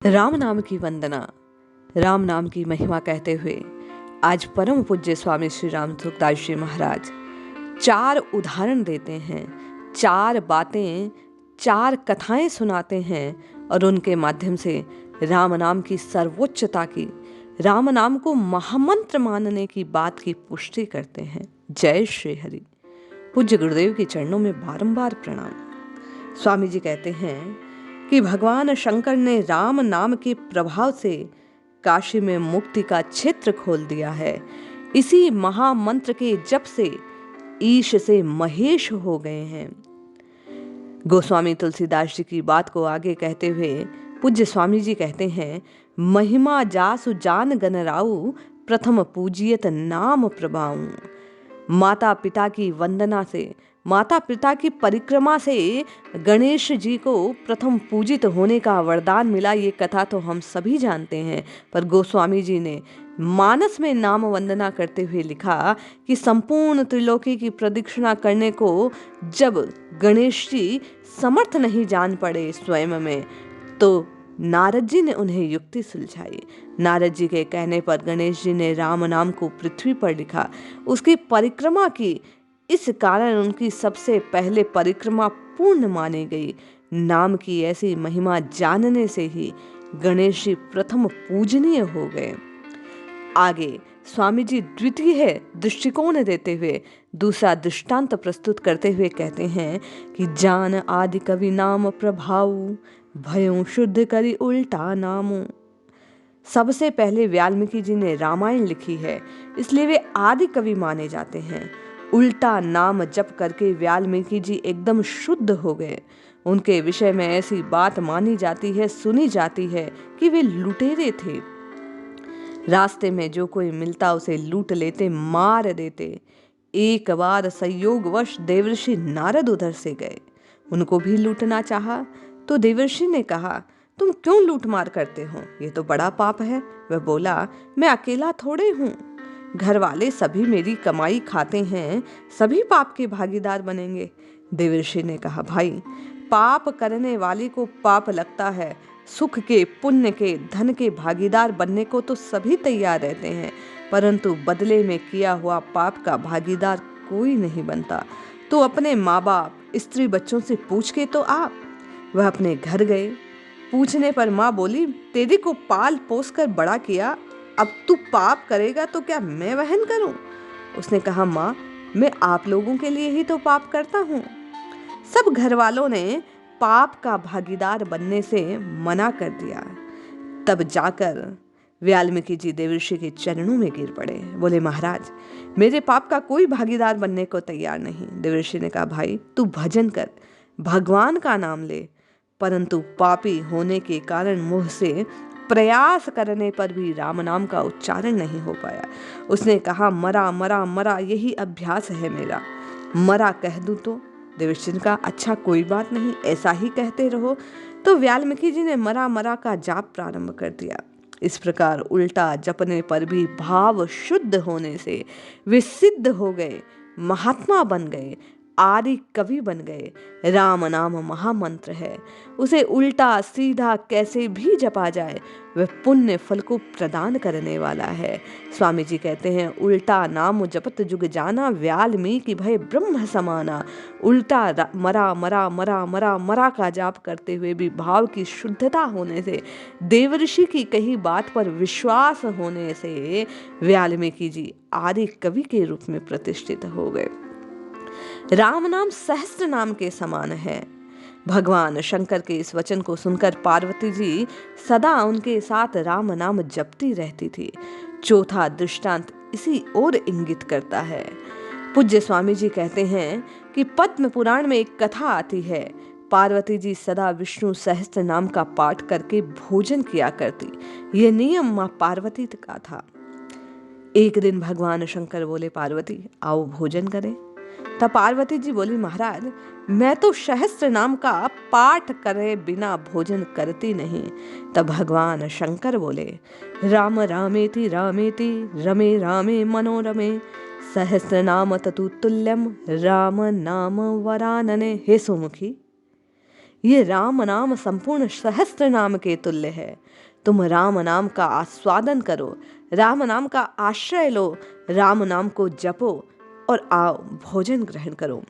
राम नाम की वंदना, राम नाम की महिमा कहते हुए आज परम पूज्य स्वामी श्री राम सुखदास जी महाराज 4 उदाहरण देते हैं, 4 बातें, 4 कथाएं सुनाते हैं और उनके माध्यम से राम नाम की सर्वोच्चता की, राम नाम को महामंत्र मानने की बात की पुष्टि करते हैं। जय श्री हरि। पूज्य गुरुदेव के चरणों में बारंबार प्रणाम। स्वामी जी कहते हैं कि भगवान शंकर ने राम नाम के प्रभाव से काशी में मुक्ति का क्षेत्र खोल दिया है। इसी महामंत्र के जप से ईश से महेश हो गए हैं। गोस्वामी तुलसीदास जी की बात को आगे कहते हुए पूज्य स्वामी जी कहते हैं, महिमा जासु जान गनराऊ, प्रथम पूजियत नाम प्रभाऊ। माता पिता की वंदना से, माता पिता की परिक्रमा से गणेश जी को प्रथम पूजित होने का वरदान मिला। ये कथा तो हम सभी जानते हैं, पर गोस्वामी जी ने मानस में नाम वंदना करते हुए लिखा कि संपूर्ण त्रिलोकी की प्रदक्षिणा करने को जब गणेश जी समर्थ नहीं जान पड़े स्वयं में, तो नारद जी ने उन्हें युक्ति सुलझाई। नारद जी के कहने पर गणेश जी ने राम नाम को पृथ्वी पर लिखा, उसकी परिक्रमा की। इस कारण उनकी सबसे पहले परिक्रमा पूर्ण मानी गई। नाम की ऐसी महिमा जानने से ही गणेश जी प्रथम पूजनीय हो गए। आगे स्वामी जी द्वितीय दृष्टिकोण देते हुए दूसरा दृष्टांत प्रस्तुत करते हुए कहते हैं कि जान आदि कवि नाम प्रभाव, भयों शुद्ध करी उल्टा नामो। सबसे पहले वाल्मीकि जी ने रामायण लिखी है, इसलिए वे आदि कवि माने जाते हैं। उल्टा नाम जप करके वाल्मीकि जी एकदम शुद्ध हो गए। उनके विषय में ऐसी बात मानी जाती है, सुनी जाती है कि वे लुटेरे थे। रास्ते में जो कोई मिलता उसे लूट लेते, मार देते। एक बार संयोगवश देवर्षि नारद उधर से गए, उनको भी लूटना चाहा तो देवर्षि ने कहा, तुम क्यों लूट मार करते हो, ये तो बड़ा पाप है। वह बोला, मैं अकेला थोड़े हूँ, घर वाले सभी मेरी कमाई खाते हैं, सभी पाप के भागीदार बनेंगे। देवर्षि ने कहा, भाई पाप करने वाले को पाप लगता है, सुख के, पुण्य के, धन के भागीदार बनने को तो सभी तैयार रहते हैं, परंतु बदले में किया हुआ पाप का भागीदार कोई नहीं बनता। तो अपने माँ बाप, स्त्री बच्चों से पूछ के तो आ। वह अपने घर गए। पूछने पर माँ बोली, तेरे को पाल पोस कर बड़ा किया, अब तू पाप करेगा तो क्या मैं वहन करूं? उसने कहा, माँ मैं आप लोगों के लिए ही तो पाप करता हूँ। सब घर वालों ने पाप का भागीदार बनने से मना कर दिया। तब जाकर वाल्मीकि जी देवर्षि के चरणों में गिर पड़े। बोले, महाराज मेरे पाप का कोई भागीदार बनने को तैयार नहीं। देवर्षि ने कहा, भाई तू भजन कर, भगवान का नाम ले, परंतु पापी होने के कारण मुंह से प्रयास करने पर भी राम नाम का उच्चारण नहीं हो पाया। उसने कहा, मरा मरा मरा यही अभ्यास है मेरा, मरा कह दूं तो? देवर्षि ने कहा, अच्छा कोई बात नहीं, ऐसा ही कहते रहो। तो वाल्मीकि जी ने मरा मरा का जाप प्रारंभ कर दिया। इस प्रकार उल्टा जपने पर भी भाव शुद्ध होने से वे सिद्ध हो गए, महात्मा बन गए, आदि कवि बन गए। राम नाम महामंत्र है, उसे उल्टा सीधा कैसे भी जपा जाए वह पुण्य फल को प्रदान करने वाला है। स्वामी जी कहते हैं, उल्टा नाम जपत जुग जाना, वाल्मीकि भय ब्रह्म समाना। उल्टा मरा मरा मरा मरा मरा का जाप करते हुए भी भाव की शुद्धता होने से, देवर्षि की कही बात पर विश्वास होने से वाल्मीकि जी आदि कवि के रूप में प्रतिष्ठित हो गए। राम नाम सहस्त्र नाम के समान है। भगवान शंकर के इस वचन को सुनकर पार्वती जी सदा उनके साथ राम नाम जपती रहती थी। चौथा दृष्टांत इसी ओर इंगित करता है। पूज्य स्वामी जी कहते हैं कि पद्म पुराण में एक कथा आती है। पार्वती जी सदा विष्णु सहस्त्र नाम का पाठ करके भोजन किया करती। यह नियम मां पार्वती का था। एक दिन भगवान शंकर बोले, पार्वती आओ भोजन करें। तब पार्वती जी बोली, महाराज मैं तो सहस्त्र नाम का पाठ करे बिना भोजन करती नहीं। तब भगवान शंकर बोले, राम रामेति रामेति रमे रामे मनोरमे, सहस्त्र नाम ततु तुल्यम राम नाम वरानने। हे सुमुखी, ये राम नाम संपूर्ण सहस्त्र नाम के तुल्य है। तुम राम नाम का आस्वादन करो, राम नाम का आश्रय लो, राम नाम को जपो और आओ भोजन ग्रहण करो।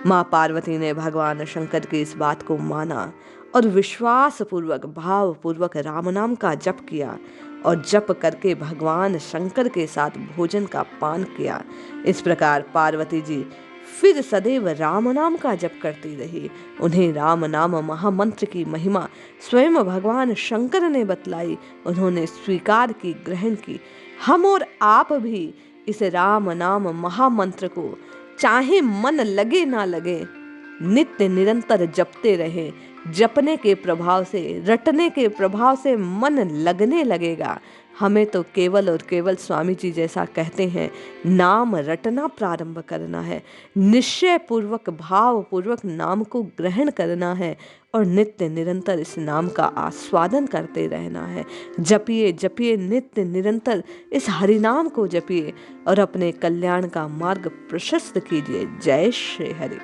माँ पार्वती ने भगवान शंकर की इस बात को माना और विश्वास पूर्वक भाव पूर्वक राम नाम का जप किया और जप करके भगवान शंकर के साथ भोजन का पान किया। इस प्रकार पार्वती जी फिर सदैव राम नाम का जप करती रही। उन्हें राम नाम महामंत्र की महिमा स्वयं भगवान शंकर ने बतलाई। उन्होंने स्वीकार की, ग्रहण की। हम और आप भी इस राम नाम महामंत्र को चाहे मन लगे ना लगे, नित्य निरंतर जपते रहे। जपने के प्रभाव से, रटने के प्रभाव से मन लगने लगेगा। हमें तो केवल और केवल स्वामी जी जैसा कहते हैं, नाम रटना प्रारंभ करना है, निश्चय पूर्वक भाव पूर्वक नाम को ग्रहण करना है और नित्य निरंतर इस नाम का आस्वादन करते रहना है। जपिए जपिए, नित्य निरंतर इस हरिनाम को जपिए और अपने कल्याण का मार्ग प्रशस्त कीजिए। जय श्री हरि।